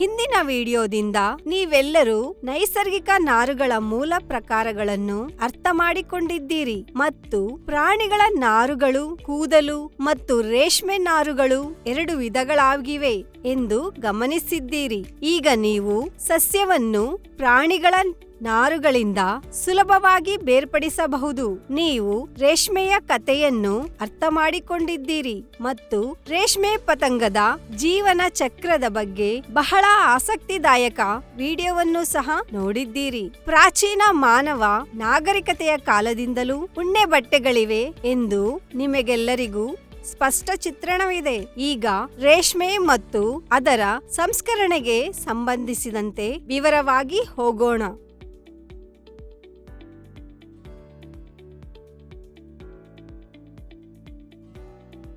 ಹಿಂದಿನ ವಿಡಿಯೋದಿಂದ ನೀವೆಲ್ಲರೂ ನೈಸರ್ಗಿಕ ನಾರುಗಳ ಮೂಲ ಪ್ರಕಾರಗಳನ್ನು ಅರ್ಥ ಮಾಡಿಕೊಂಡಿದ್ದೀರಿ ಮತ್ತು ಪ್ರಾಣಿಗಳ ನಾರುಗಳು, ಕೂದಲು ಮತ್ತು ರೇಷ್ಮೆ ನಾರುಗಳು 2 ವಿಧಗಳಾಗಿವೆ ಎಂದು ಗಮನಿಸಿದ್ದೀರಿ. ಈಗ ನೀವು ಸಸ್ಯವನ್ನು ಪ್ರಾಣಿಗಳ ನಾರುಗಳಿಂದ ಸುಲಭವಾಗಿ ಬೇರ್ಪಡಿಸಬಹುದು. ನೀವು ರೇಷ್ಮೆಯ ಕಥೆಯನ್ನು ಅರ್ಥ ಮಾಡಿಕೊಂಡಿದ್ದೀರಿ ಮತ್ತು ರೇಷ್ಮೆ ಪತಂಗದ ಜೀವನ ಚಕ್ರದ ಬಗ್ಗೆ ಬಹಳ ಆಸಕ್ತಿದಾಯಕ ವಿಡಿಯೋವನ್ನು ಸಹ ನೋಡಿದ್ದೀರಿ. ಪ್ರಾಚೀನ ಮಾನವ ನಾಗರಿಕತೆಯ ಕಾಲದಿಂದಲೂ ಉಣ್ಣೆ ಬಟ್ಟೆಗಳಿವೆ ಎಂದು ನಿಮಗೆಲ್ಲರಿಗೂ ಸ್ಪಷ್ಟ ಚಿತ್ರಣವಿದೆ. ಈಗ ರೇಷ್ಮೆ ಮತ್ತು ಅದರ ಸಂಸ್ಕರಣೆಗೆ ಸಂಬಂಧಿಸಿದಂತೆ ವಿವರವಾಗಿ ಹೋಗೋಣ.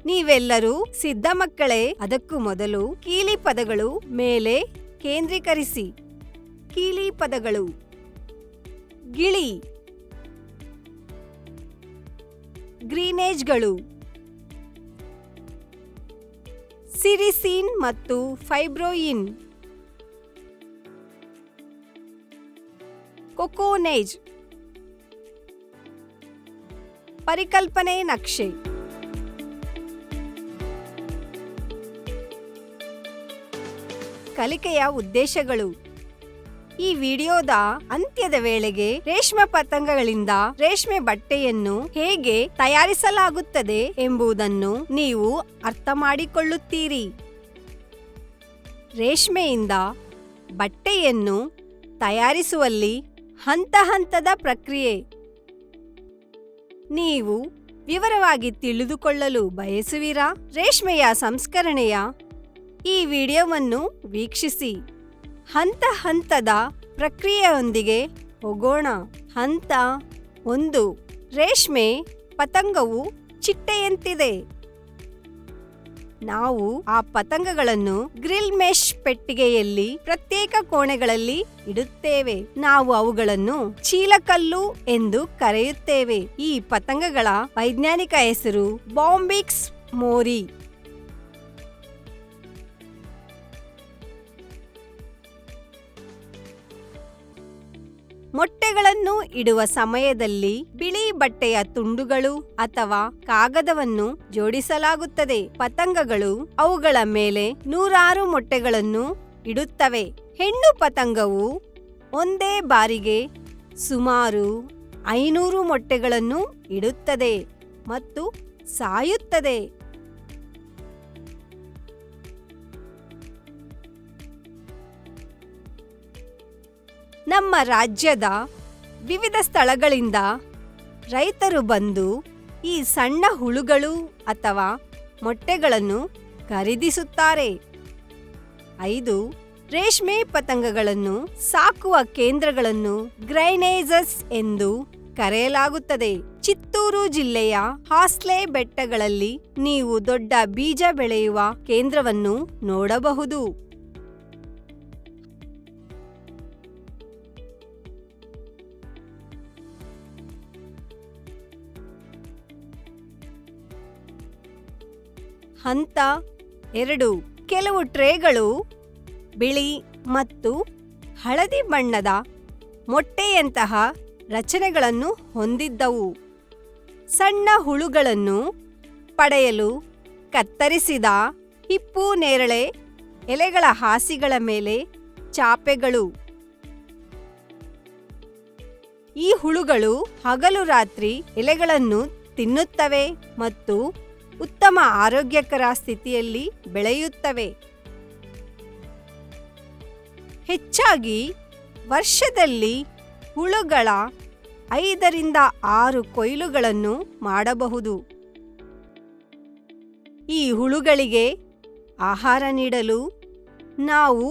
ನೀವೆಲ್ಲರೂ ಸಿದ್ಧ ಮಕ್ಕಳೇ? ಅದಕ್ಕೂ ಮೊದಲು ಕೀಲಿ ಪದಗಳು ಮೇಲೆ ಕೇಂದ್ರೀಕರಿಸಿ. ಕೀಲಿ ಪದಗಳು: ಗಿಳಿ, ಗ್ರೀನೇಜ್ಗಳು, ಸಿರಿಸೀನ್ ಮತ್ತು ಫೈಬ್ರೋಯಿನ್, ಕೊಕೋನೇಜ್. ಪರಿಕಲ್ಪನೆ ನಕ್ಷೆ. ಕಲಿಕೆಯ ಉದ್ದೇಶಗಳು. ಈ ವಿಡಿಯೋದ ಅಂತ್ಯದ ವೇಳೆಗೆ ರೇಷ್ಮೆ ಪತಂಗಗಳಿಂದ ರೇಷ್ಮೆ ಬಟ್ಟೆಯನ್ನು ಹೇಗೆ ತಯಾರಿಸಲಾಗುತ್ತದೆ ಎಂಬುದನ್ನು ನೀವು ಅರ್ಥ ಮಾಡಿಕೊಳ್ಳುತ್ತೀರಿ. ರೇಷ್ಮೆಯಿಂದ ಬಟ್ಟೆಯನ್ನು ತಯಾರಿಸುವಲ್ಲಿ ಹಂತ ಹಂತದ ಪ್ರಕ್ರಿಯೆ. ನೀವು ವಿವರವಾಗಿ ತಿಳಿದುಕೊಳ್ಳಲು ಬಯಸುವಿರಾ? ರೇಷ್ಮೆಯ ಸಂಸ್ಕರಣೆಯ ಈ ವಿಡಿಯೋವನ್ನು ವೀಕ್ಷಿಸಿ. ಹಂತ ಹಂತದ ಪ್ರಕ್ರಿಯೆಯೊಂದಿಗೆ ಹೋಗೋಣ. ಹಂತ 1. ರೇಷ್ಮೆ ಪತಂಗವು ಚಿಟ್ಟೆಯಂತಿದೆ. ನಾವು ಆ ಪತಂಗಗಳನ್ನು ಗ್ರಿಲ್ ಮೆಶ್ ಪೆಟ್ಟಿಗೆಯಲ್ಲಿ ಪ್ರತ್ಯೇಕ ಕೋಣೆಗಳಲ್ಲಿ ಇಡುತ್ತೇವೆ. ನಾವು ಅವುಗಳನ್ನು ಚೀಲಕಲ್ಲು ಎಂದು ಕರೆಯುತ್ತೇವೆ. ಈ ಪತಂಗಗಳ ವೈಜ್ಞಾನಿಕ ಹೆಸರು ಬಾಂಬಿಕ್ಸ್ ಮೋರಿ. ಮೊಟ್ಟೆಗಳನ್ನು ಇಡುವ ಸಮಯದಲ್ಲಿ ಬಿಳಿ ಬಟ್ಟೆಯ ತುಂಡುಗಳು ಅಥವಾ ಕಾಗದವನ್ನು ಜೋಡಿಸಲಾಗುತ್ತದೆ. ಪತಂಗಗಳು ಅವುಗಳ ಮೇಲೆ 100 ಮೊಟ್ಟೆಗಳನ್ನು ಇಡುತ್ತವೆ. ಹೆಣ್ಣು ಪತಂಗವು ಒಂದೇ ಬಾರಿಗೆ ಸುಮಾರು 500 ಮೊಟ್ಟೆಗಳನ್ನು ಇಡುತ್ತದೆ ಮತ್ತು ಸಾಯುತ್ತದೆ. ನಮ್ಮ ರಾಜ್ಯದ ವಿವಿಧ ಸ್ಥಳಗಳಿಂದ ರೈತರು ಬಂದು ಈ ಸಣ್ಣ ಹುಳುಗಳು ಅಥವಾ ಮೊಟ್ಟೆಗಳನ್ನು ಖರೀದಿಸುತ್ತಾರೆ. 5. ರೇಷ್ಮೆ ಪತಂಗಗಳನ್ನು ಸಾಕುವ ಕೇಂದ್ರಗಳನ್ನು ಗ್ರೈನೇಜಸ್ ಎಂದು ಕರೆಯಲಾಗುತ್ತದೆ. ಚಿತ್ತೂರು ಜಿಲ್ಲೆಯ ಹಾಸ್ಲೆ ಬೆಟ್ಟಗಳಲ್ಲಿ ನೀವು ದೊಡ್ಡ ಬೀಜ ಬೆಳೆಯುವ ಕೇಂದ್ರವನ್ನು ನೋಡಬಹುದು. ಹಂತ 2. ಕೆಲವು ಟ್ರೇಗಳು ಬಿಳಿ ಮತ್ತು ಹಳದಿ ಬಣ್ಣದ ಮೊಟ್ಟೆಯಂತಹ ರಚನೆಗಳನ್ನು ಹೊಂದಿದ್ದವು. ಸಣ್ಣ ಹುಳುಗಳನ್ನು ಪಡೆಯಲು ಕತ್ತರಿಸಿದ ಹಿಪ್ಪು ನೇರಳೆ ಎಲೆಗಳ ಹಾಸಿಗಳ ಮೇಲೆ ಚಾಪೆಗಳು. ಈ ಹುಳುಗಳು ಹಗಲು ರಾತ್ರಿ ಎಲೆಗಳನ್ನು ತಿನ್ನುತ್ತವೆ ಮತ್ತು ಉತ್ತಮ ಆರೋಗ್ಯಕರ ಸ್ಥಿತಿಯಲ್ಲಿ ಬೆಳೆಯುತ್ತವೆ. ಹೆಚ್ಚಾಗಿ ವರ್ಷದಲ್ಲಿ ಹುಳುಗಳ 5 ರಿಂದ 6 ಕೊಯ್ಲುಗಳನ್ನು ಮಾಡಬಹುದು. ಈ ಹುಳುಗಳಿಗೆ ಆಹಾರ ನೀಡಲು ನಾವು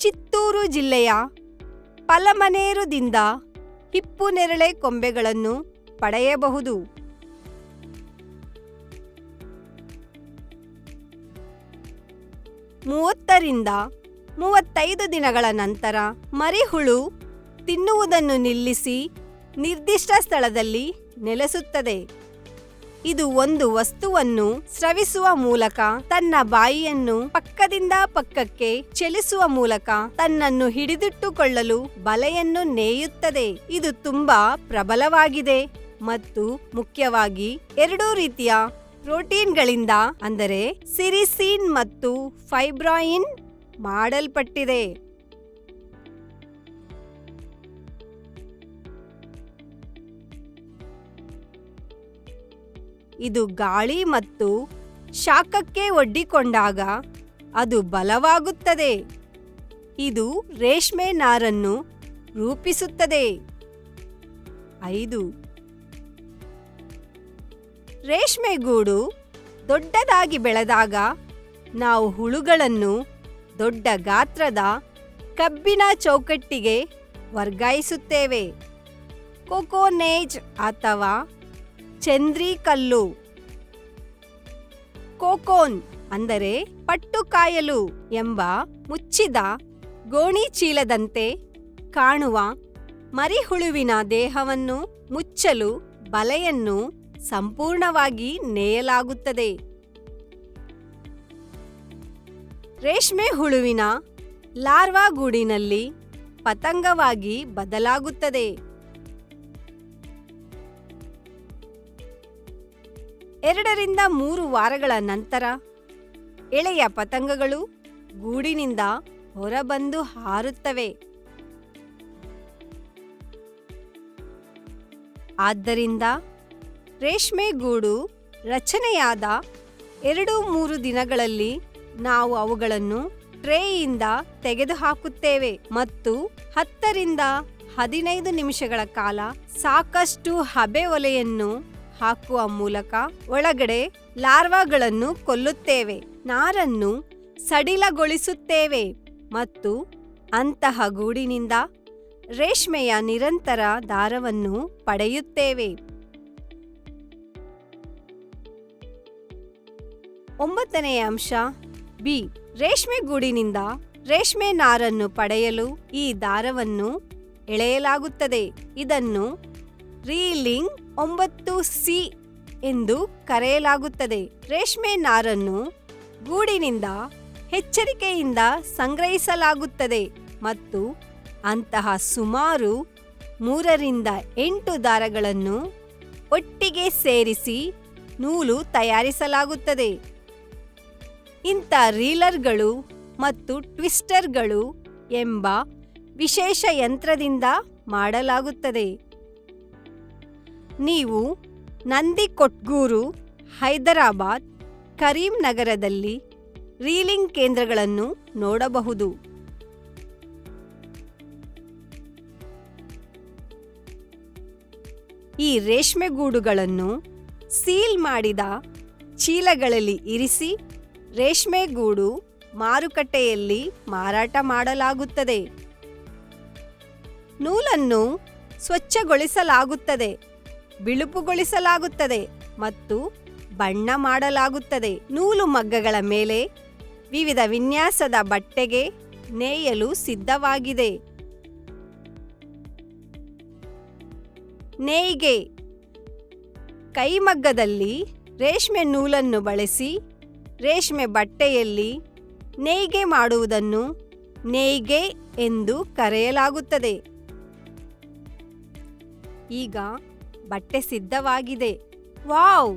ಚಿತ್ತೂರು ಜಿಲ್ಲೆಯ ಪಲಮನೇರುದಿಂದ ಹಿಪ್ಪು ನೇರಳೆ ಕೊಂಬೆಗಳನ್ನು ಪಡೆಯಬಹುದು. 30 ರಿಂದ 35 ದಿನಗಳ ನಂತರ ಮರಿಹುಳು ತಿನ್ನುವುದನ್ನು ನಿಲ್ಲಿಸಿ ನಿರ್ದಿಷ್ಟ ಸ್ಥಳದಲ್ಲಿ ನೆಲೆಸುತ್ತದೆ. ಇದು ಒಂದು ವಸ್ತುವನ್ನು ಸ್ರವಿಸುವ ಮೂಲಕ ತನ್ನ ಬಾಯಿಯನ್ನು ಪಕ್ಕದಿಂದ ಪಕ್ಕಕ್ಕೆ ಚಲಿಸುವ ಮೂಲಕ ತನ್ನನ್ನು ಹಿಡಿದಿಟ್ಟುಕೊಳ್ಳಲು ಬಲೆಯನ್ನು ನೇಯುತ್ತದೆ. ಇದು ತುಂಬಾ ಪ್ರಬಲವಾಗಿದೆ ಮತ್ತು ಮುಖ್ಯವಾಗಿ 2 ರೀತಿಯ ಪ್ರೋಟೀನ್ಗಳಿಂದ ಅಂದರೆ ಸಿರಿಸೀನ್ ಮತ್ತು ಫೈಬ್ರಾಯಿನ್ ಮಾಡಲ್ಪಟ್ಟಿದೆ. ಇದು ಗಾಳಿ ಮತ್ತು ಶಾಖಕ್ಕೆ ಒಡ್ಡಿಕೊಂಡಾಗ ಅದು ಬಲವಾಗುತ್ತದೆ. ಇದು ರೇಷ್ಮೆ ನಾರನ್ನು ರೂಪಿಸುತ್ತದೆ. 5. ರೇಷ್ಮೆ ಗೂಡು ದೊಡ್ಡದಾಗಿ ಬೆಳೆದಾಗ ನಾವು ಹುಳುಗಳನ್ನು ದೊಡ್ಡ ಗಾತ್ರದ ಕಬ್ಬಿಣ ಚೌಕಟ್ಟಿಗೆ ವರ್ಗಾಯಿಸುತ್ತೇವೆ. ಕೊಕೊನೇಜ್ ಅಥವಾ ಚಂದ್ರೀಕಲ್ಲು. ಕೋಕೋನ್ ಅಂದರೆ ಪಟ್ಟುಕಾಯಲು ಎಂಬ ಮುಚ್ಚಿದ ಗೋಣಿಚೀಲದಂತೆ ಕಾಣುವ ಮರಿಹುಳುವಿನ ದೇಹವನ್ನು ಮುಚ್ಚಲು ಬಲೆಯನ್ನು ಸಂಪೂರ್ಣವಾಗಿ ನೇಯಲಾಗುತ್ತದೆ. ರೇಷ್ಮೆ ಹುಳುವಿನ ಲಾರ್ವಾ ಗೂಡಿನಲ್ಲಿ ಪತಂಗವಾಗಿ ಬದಲಾಗುತ್ತದೆ. 2 ರಿಂದ 3 ವಾರಗಳ ನಂತರ ಎಳೆಯ ಪತಂಗಗಳು ಗೂಡಿನಿಂದ ಹೊರಬಂದು ಹಾರುತ್ತವೆ. ಆದ್ದರಿಂದ ರೇಷ್ಮೆ ಗೂಡು ರಚನೆಯಾದ 2-3 ದಿನಗಳಲ್ಲಿ ನಾವು ಅವುಗಳನ್ನು ಟ್ರೇಯಿಂದ ತೆಗೆದುಹಾಕುತ್ತೇವೆ ಮತ್ತು 10 ರಿಂದ 15 ನಿಮಿಷಗಳ ಕಾಲ ಸಾಕಷ್ಟು ಹಬೆ ಒಲೆಯನ್ನು ಹಾಕುವ ಮೂಲಕ ಒಳಗಡೆ ಲಾರ್ವಾಗಳನ್ನು ಕೊಲ್ಲುತ್ತೇವೆ. ನಾರನ್ನು ಸಡಿಲಗೊಳಿಸುತ್ತೇವೆ ಮತ್ತು ಅಂತಹ ಗೂಡಿನಿಂದ ರೇಷ್ಮೆಯ ನಿರಂತರ ದಾರವನ್ನು ಪಡೆಯುತ್ತೇವೆ. 9ನೇ ಅಂಶ ಬಿ. ರೇಷ್ಮೆ ಗೂಡಿನಿಂದ ರೇಷ್ಮೆ ನಾರನ್ನು ಪಡೆಯಲು ಈ ದಾರವನ್ನು ಎಳೆಯಲಾಗುತ್ತದೆ. ಇದನ್ನು ರೀಲಿಂಗ್ 9C ಎಂದು ಕರೆಯಲಾಗುತ್ತದೆ. ರೇಷ್ಮೆ ನಾರನ್ನು ಗೂಡಿನಿಂದ ಎಚ್ಚರಿಕೆಯಿಂದ ಸಂಗ್ರಹಿಸಲಾಗುತ್ತದೆ ಮತ್ತು ಅಂತಹ ಸುಮಾರು 3 ರಿಂದ 8 ದಾರಗಳನ್ನು ಒಟ್ಟಿಗೆ ಸೇರಿಸಿ ನೂಲು ತಯಾರಿಸಲಾಗುತ್ತದೆ. ಇಂಥ ರೀಲರ್ಗಳು ಮತ್ತು ಟ್ವಿಸ್ಟರ್ಗಳು ಎಂಬ ವಿಶೇಷ ಯಂತ್ರದಿಂದ ಮಾಡಲಾಗುತ್ತದೆ. ನೀವು ನಂದಿಕೊಟ್ಗೂರು, ಹೈದರಾಬಾದ್, ಕರೀಂನಗರದಲ್ಲಿ ರೀಲಿಂಗ್ ಕೇಂದ್ರಗಳನ್ನು ನೋಡಬಹುದು. ಈ ರೇಷ್ಮೆ ಗೂಡುಗಳನ್ನು ಸೀಲ್ ಮಾಡಿದ ಚೀಲಗಳಲ್ಲಿ ಇರಿಸಿ ರೇಷ್ಮೆ ಗೂಡು ಮಾರುಕಟ್ಟೆಯಲ್ಲಿ ಮಾರಾಟ ಮಾಡಲಾಗುತ್ತದೆ. ನೂಲನ್ನು ಸ್ವಚ್ಛಗೊಳಿಸಲಾಗುತ್ತದೆ, ಬಿಳುಪುಗೊಳಿಸಲಾಗುತ್ತದೆ ಮತ್ತು ಬಣ್ಣ ಮಾಡಲಾಗುತ್ತದೆ. ನೂಲು ಮಗ್ಗಗಳ ಮೇಲೆ ವಿವಿಧ ವಿನ್ಯಾಸದ ಬಟ್ಟೆಗೆ ನೇಯಲು ಸಿದ್ಧವಾಗಿದೆ. ನೇಯ್ಗೆ. ಕೈಮಗ್ಗದಲ್ಲಿ ರೇಷ್ಮೆ ನೂಲನ್ನು ಬಳಸಿ ರೇಷ್ಮೆ ಬಟ್ಟೆಯಲ್ಲಿ ನೇಯ್ಗೆ ಮಾಡುವುದನ್ನು ನೇಯ್ಗೆ ಎಂದು ಕರೆಯಲಾಗುತ್ತದೆ. ಈಗ ಬಟ್ಟೆ ಸಿದ್ಧವಾಗಿದೆ. ವಾವ್,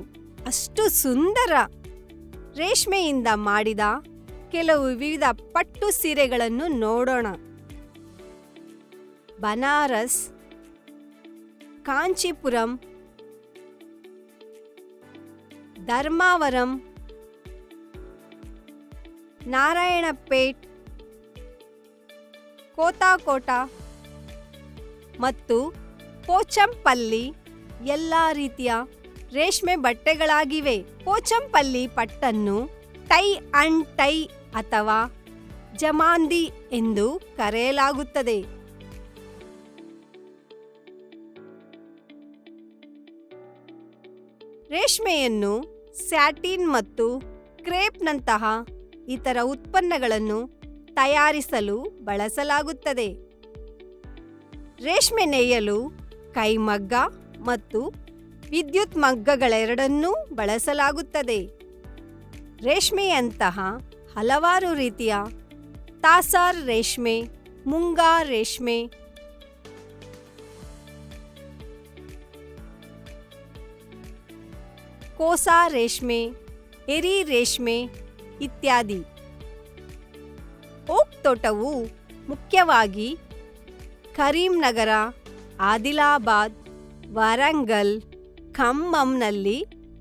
ಅಷ್ಟು ಸುಂದರ! ರೇಷ್ಮೆಯಿಂದ ಮಾಡಿದ ಕೆಲವು ವಿವಿಧ ಪಟ್ಟು ಸೀರೆಗಳನ್ನು ನೋಡೋಣ. ಬನಾರಸ್, ಕಾಂಚೀಪುರಂ, ಧರ್ಮಾವರಂ, ನಾರಾಯಣಪೇಟ್, ಕೋತಾಕೋಟ ಮತ್ತು ಪೋಚಂಪಲ್ಲಿ ಎಲ್ಲ ರೀತಿಯ ರೇಷ್ಮೆ ಬಟ್ಟೆಗಳಾಗಿವೆ. ಪೋಚಂಪಲ್ಲಿ ಪಟ್ಟನ್ನು ಟೈ ಅಂಡ್ ಟೈ ಅಥವಾ ಜಮಾಂದಿ ಎಂದು ಕರೆಯಲಾಗುತ್ತದೆ. ರೇಷ್ಮೆಯನ್ನು ಸ್ಯಾಟಿನ್ ಮತ್ತು ಕ್ರೇಪ್ನಂತಹ ಇತರ ಉತ್ಪನ್ನಗಳನ್ನು ತಯಾರಿಸಲು ಬಳಸಲಾಗುತ್ತದೆ. ರೇಷ್ಮೆ ನೇಯಲು ಕೈಮಗ್ಗ ಮತ್ತು ವಿದ್ಯುತ್ ಮಗ್ಗಗಳೆರಡನ್ನೂ ಬಳಸಲಾಗುತ್ತದೆ. ರೇಷ್ಮೆಯಂತಹ ಹಲವಾರು ರೀತಿಯ ತಾಸಾರ್ ರೇಷ್ಮೆ, ಮುಂಗಾರ್ ರೇಷ್ಮೆ, ಕೋಸಾ ರೇಷ್ಮೆ, ಎರಿ ರೇಷ್ಮೆ ಇತ್ಯಾದಿ. ಓಕ್ ತೋಟವು ಮುಖ್ಯವಾಗಿ ಕರೀಂನಗರ, ಆದಿಲಾಬಾದ್, ವಾರಂಗಲ್, ಖಮ್మంನಲ್ಲಿ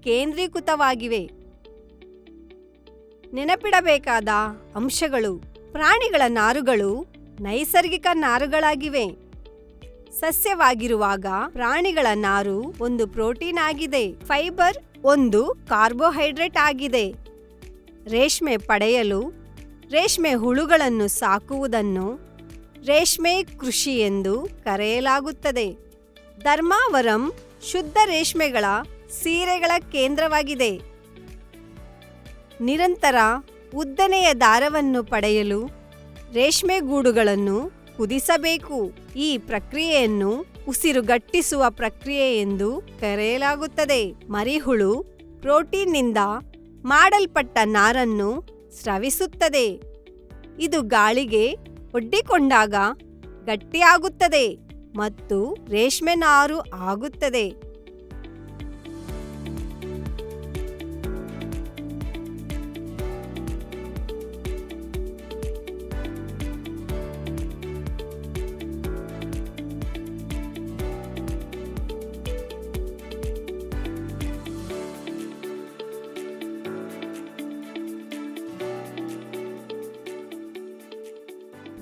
ಕೇಂದ್ರೀಕೃತವಾಗಿವೆ. ನೆನಪಿಡಬೇಕಾದ ಅಂಶಗಳು: ಪ್ರಾಣಿಗಳ ನಾರುಗಳು ನೈಸರ್ಗಿಕ ನಾರುಗಳಾಗಿವೆ. ಸಸ್ಯವಾಗಿರುವಾಗ ಪ್ರಾಣಿಗಳ ನಾರು ಒಂದು ಪ್ರೋಟೀನ್ ಆಗಿದೆ. ಫೈಬರ್ ಒಂದು ಕಾರ್ಬೋಹೈಡ್ರೇಟ್ ಆಗಿದೆ. ರೇಷ್ಮೆ ಪಡೆಯಲು ರೇಷ್ಮೆ ಹುಳುಗಳನ್ನು ಸಾಕುವುದನ್ನು ರೇಷ್ಮೆ ಕೃಷಿ ಎಂದು ಕರೆಯಲಾಗುತ್ತದೆ. ಧರ್ಮಾವರಂ ಶುದ್ಧ ರೇಷ್ಮೆಗಳ ಸೀರೆಗಳ ಕೇಂದ್ರವಾಗಿದೆ. ನಿರಂತರ ಉದ್ದನೆಯ ದಾರವನ್ನು ಪಡೆಯಲು ರೇಷ್ಮೆ ಗೂಡುಗಳನ್ನು ಕುದಿಸಬೇಕು. ಈ ಪ್ರಕ್ರಿಯೆಯನ್ನು ಉಸಿರುಗಟ್ಟಿಸುವ ಪ್ರಕ್ರಿಯೆ ಎಂದು ಕರೆಯಲಾಗುತ್ತದೆ. ಮರಿಹುಳು ಪ್ರೋಟೀನ್ನಿಂದ ಮಾಡಲ್ಪಟ್ಟ ನಾರನ್ನು ಸ್ರವಿಸುತ್ತದೆ. ಇದು ಗಾಳಿಗೆ ಒಡ್ಡಿಕೊಂಡಾಗ ಗಟ್ಟಿಯಾಗುತ್ತದೆ ಮತ್ತು ರೇಷ್ಮೆ ನಾರು ಆಗುತ್ತದೆ.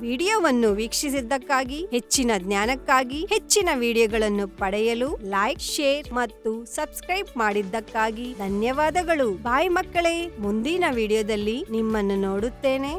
ವಿಡಿಯೋವನ್ನು ವೀಕ್ಷಿಸಿದ್ದಕ್ಕಾಗಿ, ಹೆಚ್ಚಿನ ಜ್ಞಾನಕ್ಕಾಗಿ, ಹೆಚ್ಚಿನ ವಿಡಿಯೋಗಳನ್ನು ಪಡೆಯಲು ಲೈಕ್, ಶೇರ್ ಮತ್ತು ಸಬ್ಸ್ಕ್ರೈಬ್ ಮಾಡಿದ್ದಕ್ಕಾಗಿ ಧನ್ಯವಾದಗಳು. ಬಾಯ್ ಮಕ್ಕಳೇ, ಮುಂದಿನ ವಿಡಿಯೋದಲ್ಲಿ ನಿಮ್ಮನ್ನು ನೋಡುತ್ತೇನೆ.